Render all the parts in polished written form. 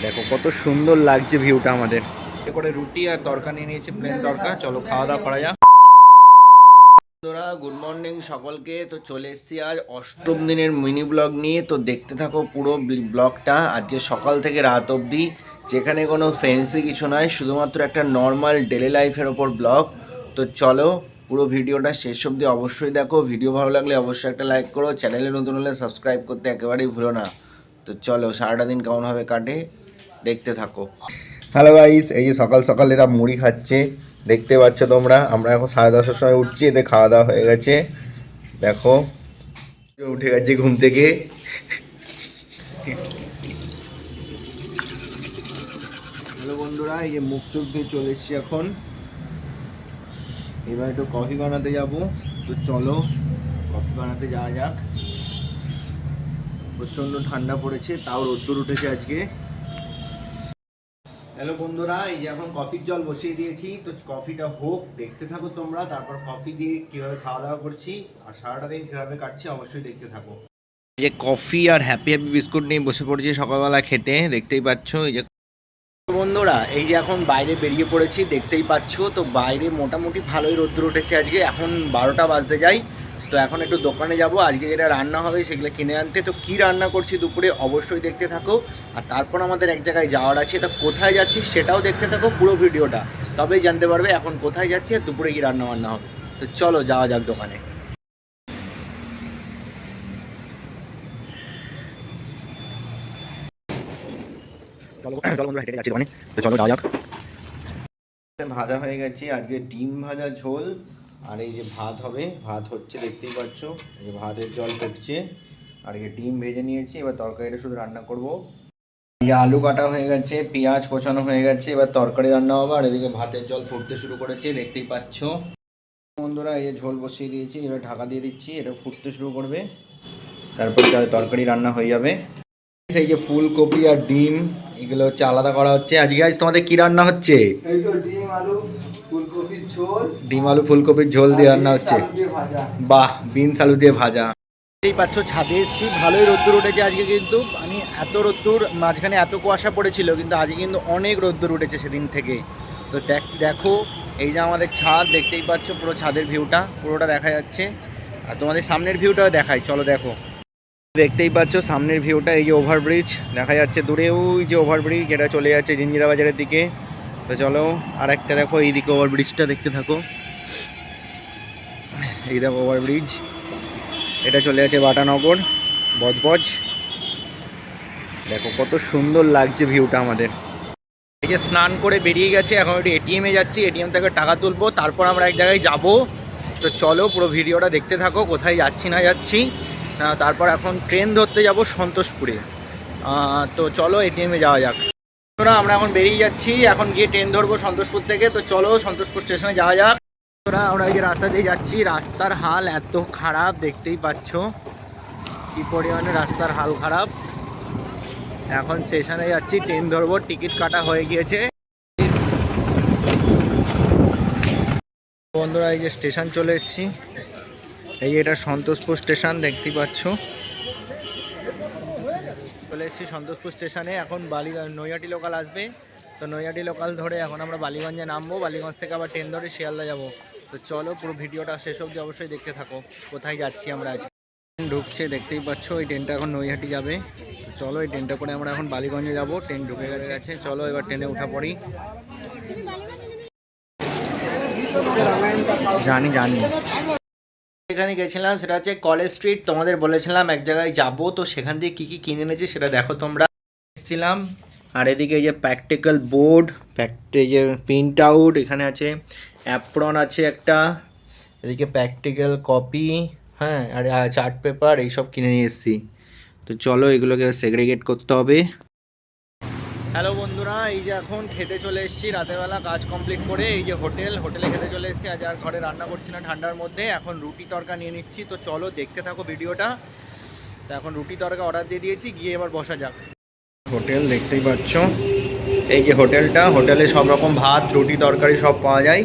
দেখো কত সুন্দর লাগছে ভিউটা আমাদের। করে রুটি আর তরকা নিয়ে নিয়েছি, প্লেন তরকা। চলো খাওয়া দাওয়া করা যাক। বন্ধুরা গুড মর্নিং সকলকে। তো চলে এসেছি আজ অষ্টম দিনের মিনি ব্লগ নিয়ে। তো দেখতে থাকো পুরো ব্লগটা, আজকে সকাল থেকে রাত অবধি, যেখানে কোনো ফ্যান্সি কিছু নয়, শুধুমাত্র একটা নর্মাল ডেলি লাইফের ওপর ব্লগ। তো চলো পুরো ভিডিওটা শেষ অবধি অবশ্যই দেখো। ভিডিও ভালো লাগলে অবশ্যই একটা লাইক করো, চ্যানেলে নতুন হলে সাবস্ক্রাইব করতে একেবারেই ভুলো না। তো চলো সারাটা দিন কেমনভাবে কাটে দেখতে থাকো। হ্যালো গাইস, এই যে সকাল সকাল এরা মুড়ি খাচ্ছে, দেখতে পাচ্ছ তোমরা। আমরা এখন 10:30-এর সময় উঠছি, এতে খাওয়া দাওয়া হয়ে গেছে। দেখো উঠে গেছে ঘুম থেকে। হ্যালো বন্ধুরা, এই যে মুখ চোখ ধুয়ে চলে এসেছি এখন। এবার একটু কফি বানাতে যাব। তো চলো কফি বানাতে যাওয়া যাক। প্রচণ্ড ঠান্ডা পড়েছে, তাও রোদ্দুর উঠেছে আজকে। হ্যালো বন্ধুরা, এই যে এখন কফির জল বসিয়ে দিয়েছি। তো কফিটা হোক, দেখতে থাকো তোমরা। তারপর কফি দিয়ে কীভাবে খাওয়া দাওয়া করছি আর সারাটা দিন কীভাবে কাটছি অবশ্যই দেখতে থাকো। এই যে কফি আর হ্যাপি হ্যাপি বিস্কুট নিয়ে বসে পড়েছি সকালবেলা খেতে, দেখতেই পাচ্ছ। এই যে বন্ধুরা, এই যে এখন বাইরে বেরিয়ে পড়েছি, দেখতেই পাচ্ছ। তো বাইরে মোটামুটি ভালোই রোদ্দুর উঠেছে আজকে। এখন 12টা বাজতে যাই। তো এখন একটু দোকানে যাব, আজকে যেটা রান্না হবে সেগুলো কিনে আনতে। তো কী রান্না করছি দুপুরে অবশ্যই দেখতে থাকো। আর তারপর আমাদের এক জায়গায় যাওয়ার আছে, তো কোথায় যাচ্ছি সেটাও দেখতে থাকো পুরো ভিডিওটা, তবেই জানতে পারবে এখন কোথায় যাচ্ছি আর দুপুরে কী রান্না বান্না হবে। তো চলো যাওয়া যাক দোকানে। চলো চলো বন্ধুরা, হেঁটে যাচ্ছি দোকানে। তো চলো যাওয়া যাক। ভাজা হয়ে গেছে আজকে, ডিম ভাজা ঝোল। আর এই যে ভাত হবে, ভাত হচ্ছে দেখতেই পাচ্ছ। এই যে ভাতের জল ফুটছে, আর এই ডিম ভেজে নিয়েছি। এবার তরকারিটা শুধু রান্না করব। এই যে আলু কাটা হয়ে গেছে, পেঁয়াজ কোচানো হয়ে গেছে, এবার তরকারি রান্না হবে। আর এদিকে ভাতের জল ফুটতে শুরু করেছে, দেখতেই পাচ্ছ বন্ধুরা। এই যে ঝোল বসিয়ে দিয়েছি, এবার ঢাকা দিয়ে দিচ্ছি, এটা ফুটতে শুরু করবে, তারপর তরকারি রান্না হয়ে যাবে। এই যে ফুলকপি আর ডিম এগুলো হচ্ছে আলাদা করা হচ্ছে। আজকে আজ তোমাদের কি রান্না হচ্ছে? এই তো ডিম আলু ফুলকপির ঝোল। ডিম আলু ফুলকপির ঝোল দিয়ে রান্না হচ্ছে। বাহ, বিনস আলু দিয়ে ভাজা। দেখতেই পাচ্ছ ছাদে এসেছি, ভালোই রোদ্দুর উঠেছে আজকে। কিন্তু মানে এত রোদ্দুর, মাঝখানে এত কুয়াশা পড়েছিল, কিন্তু আজকে কিন্তু অনেক রোদ্দুর উঠেছে সেদিন থেকে। তো দেখো এই যে আমাদের ছাদ, দেখতেই পাচ্ছ পুরো ছাদের ভিউটা পুরোটা দেখা যাচ্ছে। আর তোমাদের সামনের ভিউটাও দেখাই, চলো দেখো। দেখতেই পাচ্ছ সামনের ভিউটা, এই যে ওভারব্রিজ দেখা যাচ্ছে দূরে, ওই যে ওভারব্রিজ যেটা চলে যাচ্ছে জিঞ্জিরা বাজারের দিকে। তো চলো আর একটা দেখো, এইদিকে ওভারব্রিজটা দেখতে থাকো। এই দেখো ওভারব্রিজ, এটা চলে যাচ্ছে বাটানগর বজবজ। দেখো কত সুন্দর লাগছে ভিউটা আমাদের। এই যে স্নান করে বেরিয়ে গেছে, এখন একটু এটিএমে যাচ্ছি, এটিএম থেকে টাকা তুলবো, তারপর আমরা এক জায়গায় যাব। তো চলো পুরো ভিডিওটা দেখতে থাকো, কোথায় যাচ্ছি না যাচ্ছি। তারপর এখন ট্রেন ধরতে যাব সন্তোষপুরে। তো চলো এটিএমে যাওয়া যাক। আমরা এখন বেরিয়ে যাচ্ছি, এখন গিয়ে ট্রেন ধরবো সন্তোষপুর থেকে। তো চলো সন্তোষপুর স্টেশনে যাওয়া যাক। আমরা এই যে রাস্তা দিয়ে যাচ্ছি, রাস্তার হাল এত খারাপ, দেখতেই পাচ্ছ কি পরিমাণে রাস্তার হাল খারাপ। এখন স্টেশনে যাচ্ছি, ট্রেন ধরবো, টিকিট কাটা হয়ে গিয়েছে। বন্ধুরা এই যে স্টেশন চলে এসেছি, এই এটা সন্তোষপুর স্টেশন, দেখতেই পাচ্ছ। চলে এসেছি সন্তোষপুর স্টেশনে। এখন নৈহাটি লোকাল আসবে, তো নৈহাটি লোকাল ধরে এখন আমরা বালিগঞ্জে নামবো। বালিগঞ্জ থেকে আবার ট্রেন ধরে শিয়ালদা যাবো। তো চলো পুরো ভিডিওটা শেষ অবধি অবশ্যই দেখতে থাকো, কোথায় যাচ্ছি আমরা আজ। ঢুকছে দেখতেই পাচ্ছ, এই ট্রেনটা এখন নৈহাটি যাবে। তো চলো এই ট্রেনটা করে আমরা এখন বালিগঞ্জে যাব। ট্রেন ঢুকে গেছে, চলো এবার ট্রেনে উঠা পড়ি। জানি এখানে গেছিলাম, সেটা হচ্ছে কলেজ স্ট্রিট। তোমাদের বলেছিলাম এক জায়গায় যাব, তো সেখান থেকে কী কী কিনে এনেছি সেটা দেখো তোমরা। এসেছিলাম। আর এদিকে এই যে প্র্যাকটিক্যাল বোর্ড, এই যে প্রিন্ট আউট, এখানে আছে অ্যাপ্রন আছে একটা, এদিকে প্র্যাকটিক্যাল কপি, হ্যাঁ, আর চার্ট পেপার এইসব কিনে নিয়ে এসেছি। তো চলো এগুলোকে সেগ্রিগেট করতে হবে। হ্যালো বন্ধুরা, এই যে এখন খেতে চলে এসেছি রাতেরবেলা কাজ কমপ্লিট করে। এই যে হোটেলে খেতে চলে এসেছি। আজ আর ঘরে রান্না করছি না ঠান্ডার মধ্যে, এখন রুটি তরকা নিয়ে নিচ্ছি। তো চলো দেখতে থাকো ভিডিওটা। তো এখন রুটি তরকা অর্ডার দিয়ে দিয়েছি, গিয়ে এবার বসা যাক। হোটেল দেখতেই পাচ্ছ, এই যে হোটেলটা, হোটেলে সব রকম ভাত রুটি তরকারি সব পাওয়া যায়।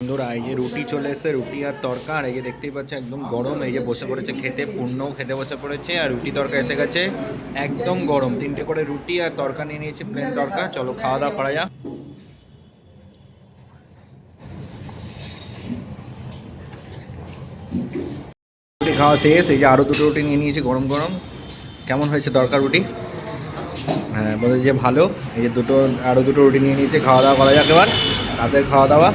বন্ধুরা এই যে রুটি চলে এসেছে, রুটি আর তরকা, আর এই যে দেখতেই পাচ্ছে একদম গরম। এই যে বসে পড়েছে খেতে, পূর্ণও খেতে বসে পড়েছে, আর রুটি তরকা এসে গেছে একদম গরম। 3টে করে রুটি আর তরকা নিয়ে নিয়েছি, প্লেন তরকা। চলো খাওয়া দাওয়া করা যাক। রুটি খাওয়া শেষ, এই যে আরও 2টো রুটি নিয়ে নিয়েছি গরম গরম। কেমন হয়েছে তরকা রুটি? হ্যাঁ বলে যে ভালো। এই যে আরও 2টো রুটি নিয়ে নিয়েছে, খাওয়া দাওয়া করা যাক এবার, রাতের খাওয়া দাওয়া।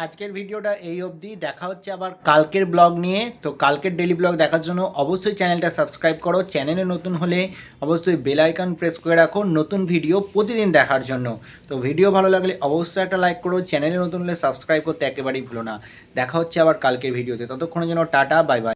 আজকের ভিডিওটা এই অবধি, দেখা হচ্ছে আবার কালকের ব্লগ নিয়ে। তো কালকের ডেলি ব্লগ দেখার জন্য অবশ্যই চ্যানেলটা সাবস্ক্রাইব করো, চ্যানেলে নতুন হলে অবশ্যই বেল আইকন প্রেস করে রাখো নতুন ভিডিও প্রতিদিন দেখার জন্য। তো ভিডিও ভালো লাগলে অবশ্যই একটা লাইক করো, চ্যানেলে নতুন হলে সাবস্ক্রাইব করতে একেবারেই ভুলো না। দেখা হচ্ছে আবার কালকের ভিডিওতে, ততক্ষণের জন্য টাটা, বাই বাই।